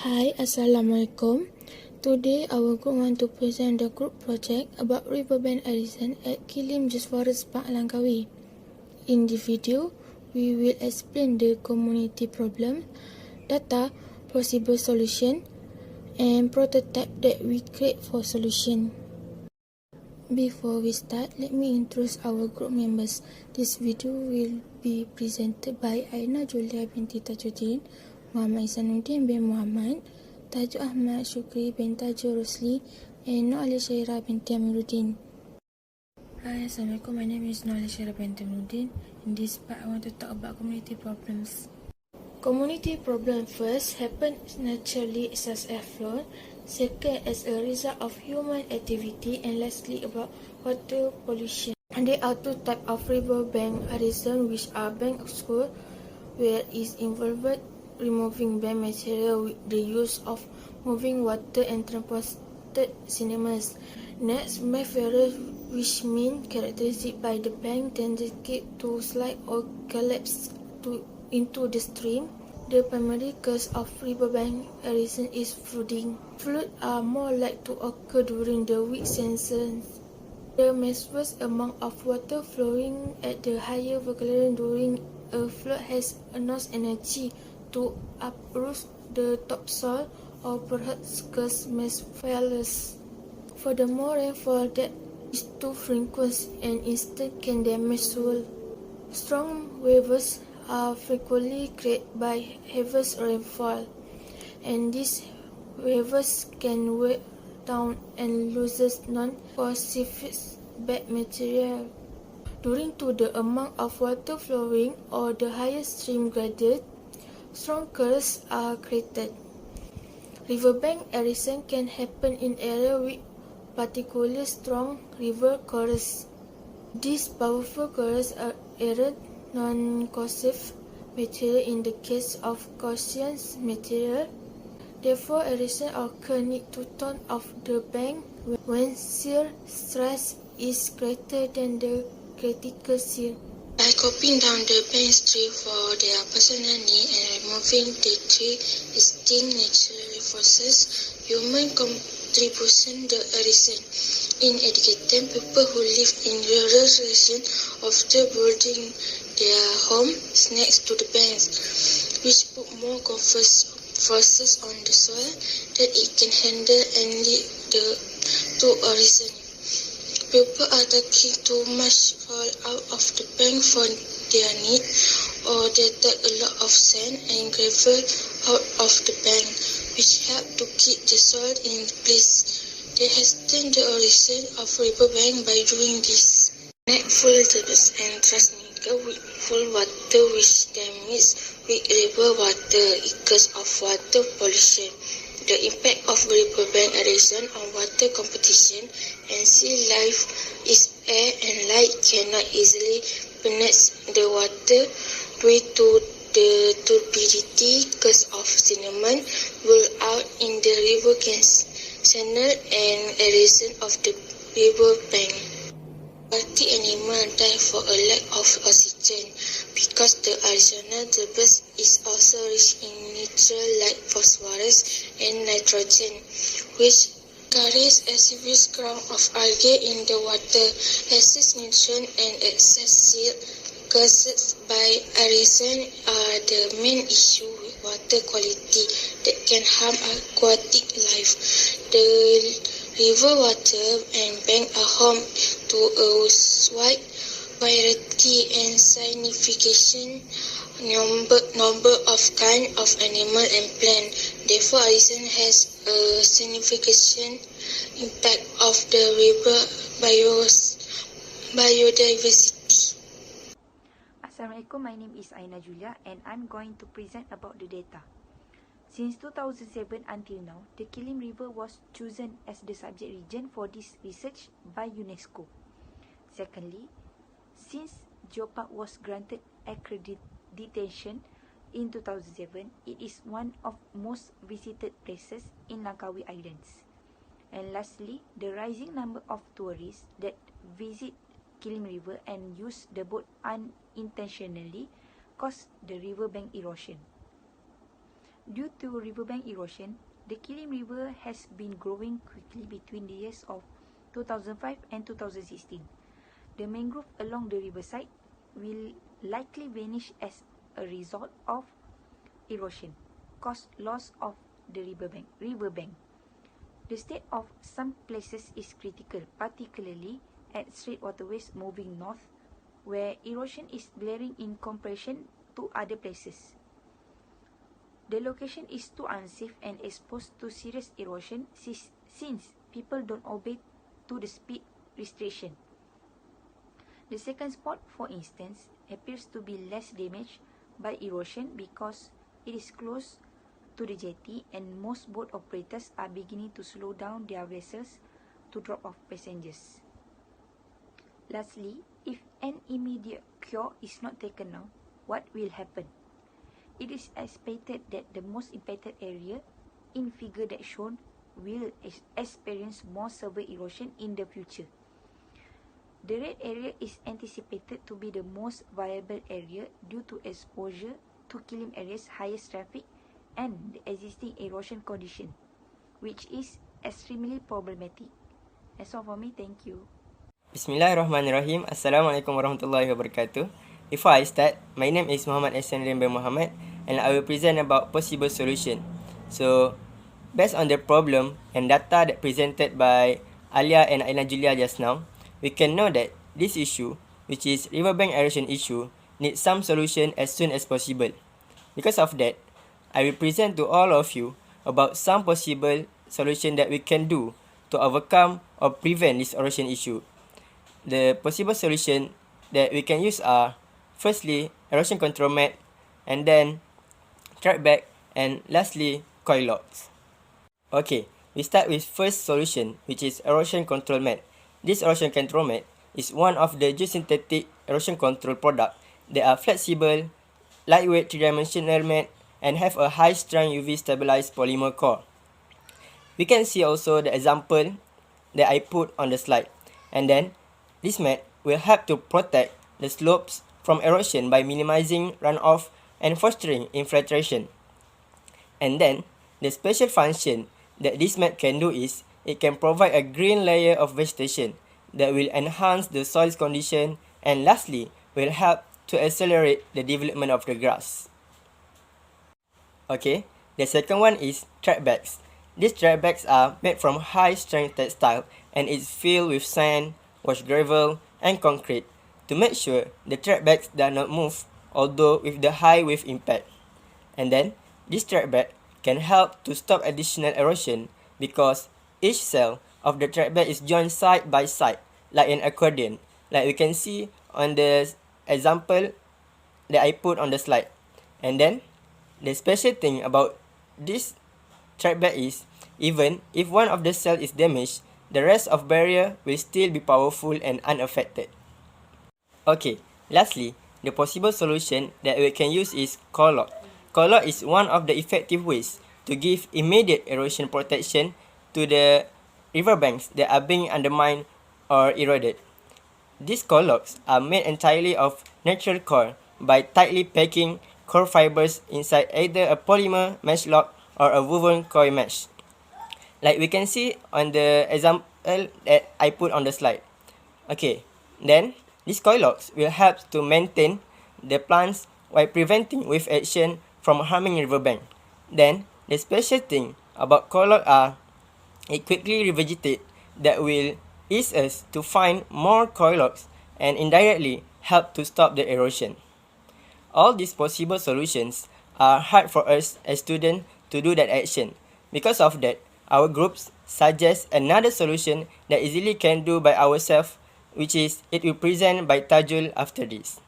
Hi, Assalamualaikum. Today, our group want to present the group project about Riverbank Erision at Kilim Geoforest Park, Langkawi. In the video, we will explain the community problem, data, possible solution, and prototype that we create for solution. Before we start, let me introduce our group members. This video will be presented by Aina Julia binti Tajuddin, Muhammad Isanuddin bin Muhammad, Tajuk Ahmad Syukri bin Tajuk Rosli, and Nur Alia'a binti Amiruddin. Hi, Assalamualaikum. My name is Nur Alia'a binti Amiruddin. In this part, I want to talk about community problems. Community problem first happen naturally such as flood, second as a result of human activity, and lastly about water pollution. And there are two types of riverbank erosion, which are bank school, where is involved removing bank material with the use of moving water and transported cinemas. Next, MRS430, which means characteristic by the bank tendency to slide or collapse into the stream. The primary cause of riverbank erosion is flooding. Floods are more likely to occur during the weak season. The massive amount of water flowing at the higher volume during a flood has enough energy to uproot the topsoil or perhaps cause mass fires. Furthermore, rainfall that is too frequent and instant can damage soil. Strong waves are frequently created by heavy rainfall, and these waves can weigh down and loses non-corrosive bad material. Due to the amount of water flowing or the higher stream gradient, strong currents are created. Riverbank erosion can happen in areas with particularly strong river currents. These powerful currents are erode non-corrosive material in the case of corrosive material. Therefore, erosion occurs near to turn off the bank when shear stress is greater than the critical shear. By coping down the bank tree for their personal need and removing the three distinct natural forces, human contribution the erosion. In educating people who live in rural regions after building their homes next to the banks, which put more forces on the soil that it can handle and lead to erosion. People are taking too much fall out of the bank for their need, or they take a lot of sand and gravel out of the bank, which help to keep the soil in place. They hasten the erosion of riverbank by doing this. Net full rivers and transmitted with full water which damages with river water because of water pollution. The impact of riverbank erosion on water competition and sea life is air and light cannot easily penetrate the water due to the turbidity because of sediment will out in the river channel and erosion of the river bank. Aquatic animals die for a lack of oxygen because the Arizona debris is also rich in nutrients like phosphorus and nitrogen, which carries acidic ground of algae in the water. Excess nutrients and excess silt caused by erosion are the main issue with water quality that can harm aquatic life. The river water and bank are home to a wide variety and significant number of kinds of animal and plant. Therefore, erosion has a significant impact of the river biodiversity. Assalamualaikum, my name is Aina Julia and I'm going to present about the data. Since 2007 until now, the Kilim River was chosen as the subject region for this research by UNESCO. Secondly, since Geopark was granted accreditation in 2007, it is one of most visited places in Langkawi Islands. And lastly, the rising number of tourists that visit Kilim River and use the boat unintentionally cause the riverbank erosion. Due to riverbank erosion, the Kilim River has been growing quickly between the years of 2005 and 2016. The mangrove along the riverside will likely vanish as a result of erosion, caused loss of the riverbank. The state of some places is critical, particularly at straight waterways moving north, where erosion is blaring in comparison to other places. The location is too unsafe and exposed to serious erosion since people don't obey to the speed restriction. The second spot, for instance, appears to be less damaged by erosion because it is close to the jetty and most boat operators are beginning to slow down their vessels to drop off passengers. Lastly, if an immediate cure is not taken now, what will happen? It is expected that the most impacted area in figure that shown will experience more severe erosion in the future. The red area is anticipated to be the most viable area due to exposure to Kilim area's highest traffic and the existing erosion condition, which is extremely problematic. That's all for me. Thank you. Bismillahirrahmanirrahim. Assalamualaikum warahmatullahi wabarakatuh. Before I start, my name is Muhammad Hassan bin Muhammad and I will present about possible solution. So, based on the problem and data that presented by Alia'a and Aina Julia just now, we can know that this issue, which is riverbank erosion issue, needs some solution as soon as possible. Because of that, I will present to all of you about some possible solution that we can do to overcome or prevent this erosion issue. The possible solution that we can use are, firstly, erosion control mat, and then track back, and lastly, coil locks. Okay, we start with first solution, which is erosion control mat. This erosion control mat is one of the geosynthetic erosion control products that are flexible, lightweight three-dimensional mat, and have a high-strength UV stabilized polymer core. We can see also the example that I put on the slide. And then, this mat will help to protect the slopes from erosion by minimizing runoff and fostering infiltration. And then, the special function that this mat can do is, it can provide a green layer of vegetation that will enhance the soil's condition and lastly, will help to accelerate the development of the grass. Okay, the second one is track bags. These track bags are made from high-strength textile and is filled with sand, washed gravel, and concrete to make sure the track bags do not move, although with the high wave impact. And then, this track bag can help to stop additional erosion because each cell of the track bag is joined side by side like an accordion, like we can see on the example that I put on the slide. And then, the special thing about this track bag is, even if one of the cells is damaged, the rest of barrier will still be powerful and unaffected. Okay, lastly, the possible solution that we can use is coil lock. Coil lock is one of the effective ways to give immediate erosion protection to the riverbanks that are being undermined or eroded. These coil locks are made entirely of natural core by tightly packing core fibers inside either a polymer mesh lock or a woven coil mesh, like we can see on the example that I put on the slide. Okay, then these coil locks will help to maintain the plants while preventing wave action from harming riverbank. Then, the special thing about coil lock are, it quickly revegetate that will ease us to find more coil locks and indirectly help to stop the erosion. All these possible solutions are hard for us as students to do that action. Because of that, our groups suggest another solution that easily can do by ourselves, which is it will present by Tajul after this.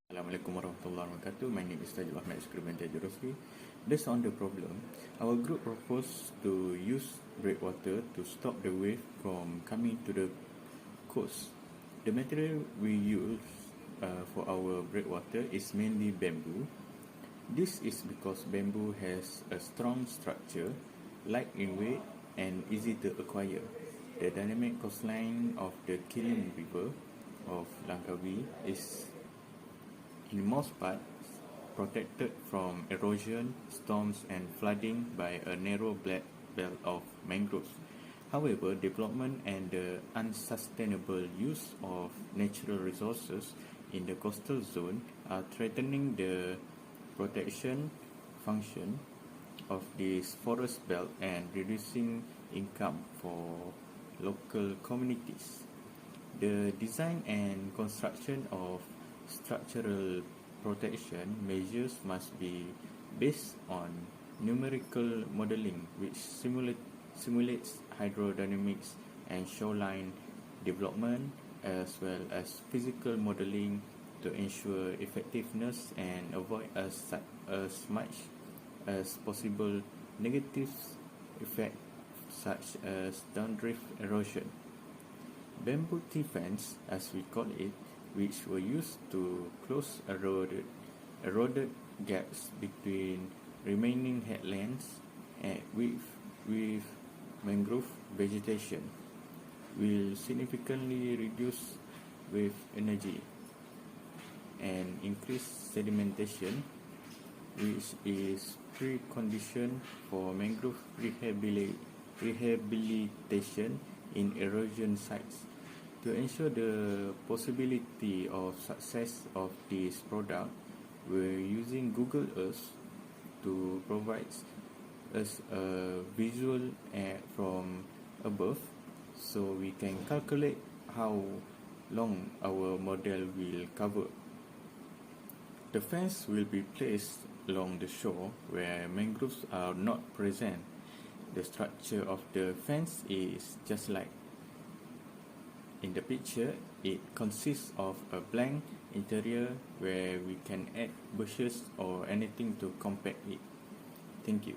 Assalamualaikum warahmatullahi wabarakatuh. My name is Tajul Ahmad Skribenter Jurusli. Based on the problem, our group proposed to use breakwater to stop the wave from coming to the coast. The material we use for our breakwater is mainly bamboo. This is because bamboo has a strong structure, light in weight, and easy to acquire. The dynamic coastline of the Kilim River of Langkawi is, in most parts, protected from erosion, storms, and flooding by a narrow black belt of mangroves. However, development and the unsustainable use of natural resources in the coastal zone are threatening the protection function of this forest belt and reducing income for local communities. The design and construction of structural protection measures must be based on numerical modeling which simulates hydrodynamics and shoreline development, as well as physical modeling to ensure effectiveness and avoid as much as possible negative effects such as downdrift erosion. Bamboo T-fence, as we call it, which were used to close eroded gaps between remaining headlands and with mangrove vegetation, will significantly reduce wave energy and increase sedimentation, which is precondition for mangrove rehabilitation in erosion sites. To ensure the possibility of success of this product, we're using Google Earth to provide us a visual from above, so we can calculate how long our model will cover. The fence will be placed along the shore where mangroves are not present. The structure of the fence is just like in the picture. It consists of a blank interior where we can add bushes or anything to compact it. Thank you.